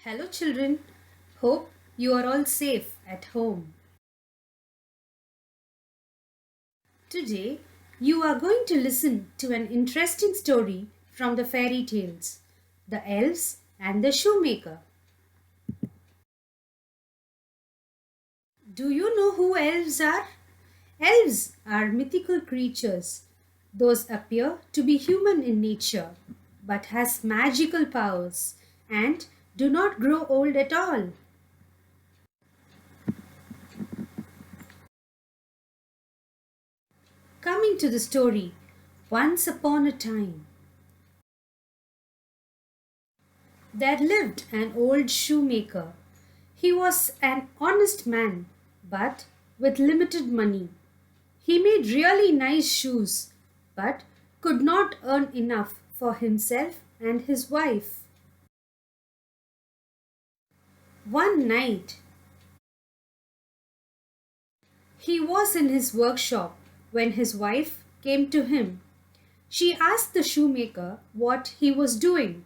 Hello, children. Hope you are all safe at home. Today, you are going to listen to an interesting story from the fairy tales The Elves and the Shoemaker. Do you know who elves are? Elves are mythical creatures. Those appear to be human in nature but has magical powers and do not grow old at all. Coming to the story, once upon a time, there lived an old shoemaker. He was an honest man, but with limited money. He made really nice shoes, but could not earn enough for himself and his wife. One night, he was in his workshop when his wife came to him. She asked the shoemaker what he was doing.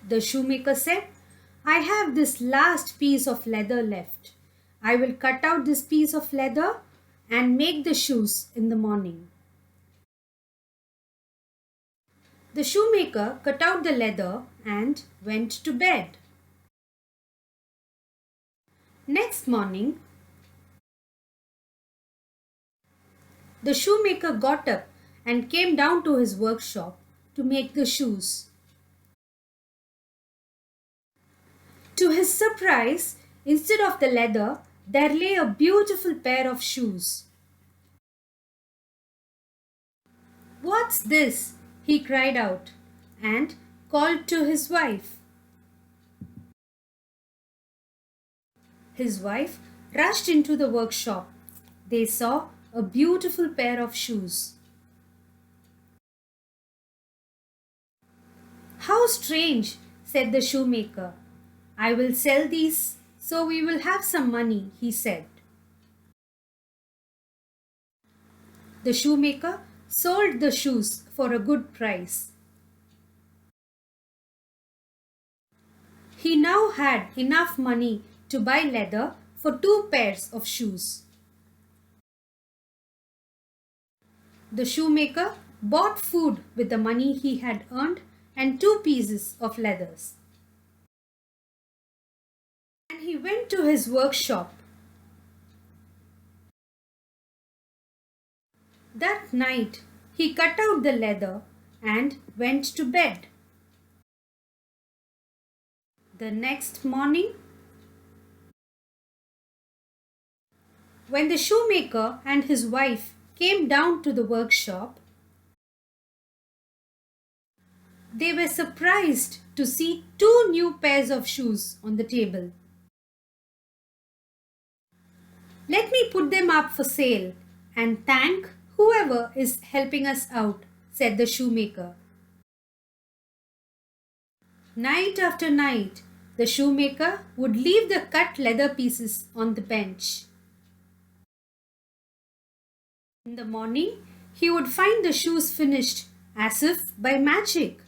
The shoemaker said, I have this last piece of leather left. I will cut out this piece of leather and make the shoes in the morning. The shoemaker cut out the leather and went to bed. Next morning, the shoemaker got up and came down to his workshop to make the shoes. To his surprise, instead of the leather, there lay a beautiful pair of shoes. What's this? He cried out and called to his wife. His wife rushed into the workshop. They saw a beautiful pair of shoes. How strange, said the shoemaker. I will sell these so we will have some money, he said. The shoemaker sold the shoes for a good price. He now had enough money to buy leather for 2 pairs of shoes. The shoemaker bought food with the money he had earned and 2 pieces of leathers. And he went to his workshop. That night, he cut out the leather and went to bed. The next morning, when the shoemaker and his wife came down to the workshop, they were surprised to see 2 new pairs of shoes on the table. Let me put them up for sale and thank whoever is helping us out, said the shoemaker. Night after night, the shoemaker would leave the cut leather pieces on the bench. In the morning, he would find the shoes finished as if by magic.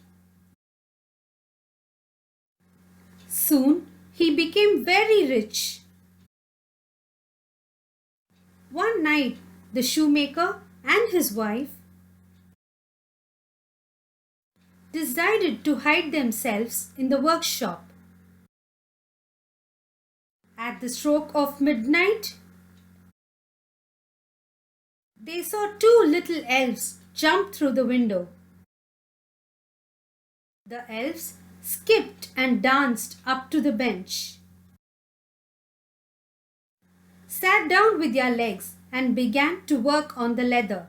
Soon, he became very rich. One night, the shoemaker and his wife decided to hide themselves in the workshop. At the stroke of midnight, they saw 2 little elves jump through the window. The elves skipped and danced up to the bench, sat down with their legs and began to work on the leather.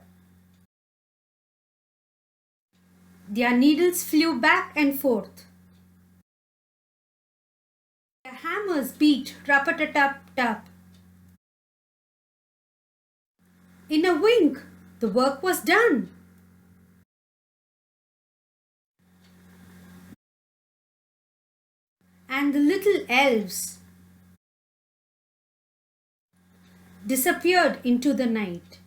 Their needles flew back and forth. Their hammers beat rap-a-tap-tap. In a wink, the work was done. And the little elves disappeared into the night.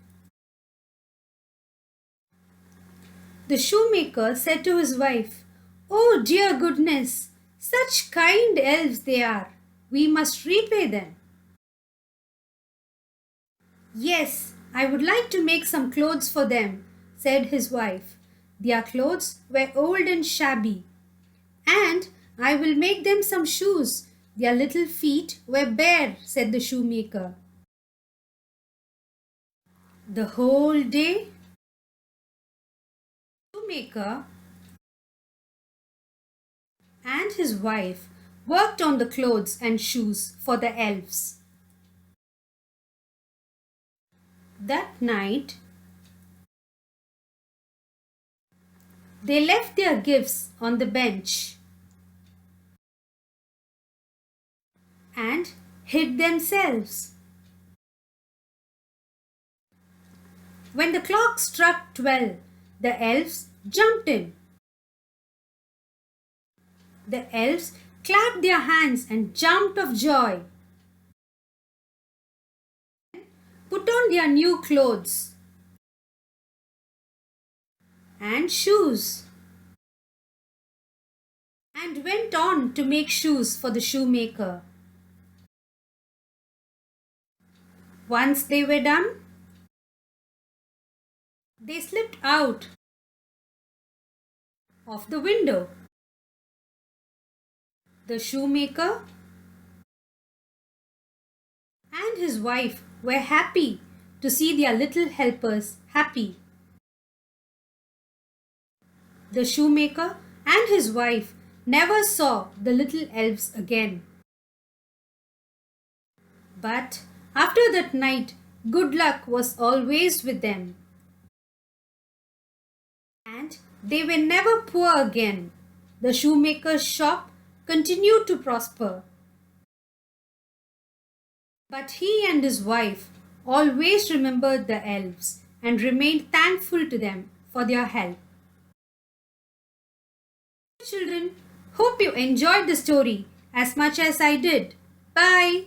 The shoemaker said to his wife, Oh dear goodness! Such kind elves they are! We must repay them. Yes, I would like to make some clothes for them, said his wife. Their clothes were old and shabby. And I will make them some shoes. Their little feet were bare, said the shoemaker. The whole day, the shoemaker and his wife worked on the clothes and shoes for the elves. That night, they left their gifts on the bench and hid themselves. When the clock struck 12, the elves jumped in. The elves clapped their hands and jumped of joy, put on their new clothes and shoes, and went on to make shoes for the shoemaker. Once they were done, they slipped out of the window. The shoemaker and his wife were happy to see their little helpers happy. The shoemaker and his wife never saw the little elves again. But after that night, good luck was always with them. And they were never poor again. The shoemaker's shop continued to prosper. But he and his wife always remembered the elves and remained thankful to them for their help. Children, hope you enjoyed the story as much as I did. Bye.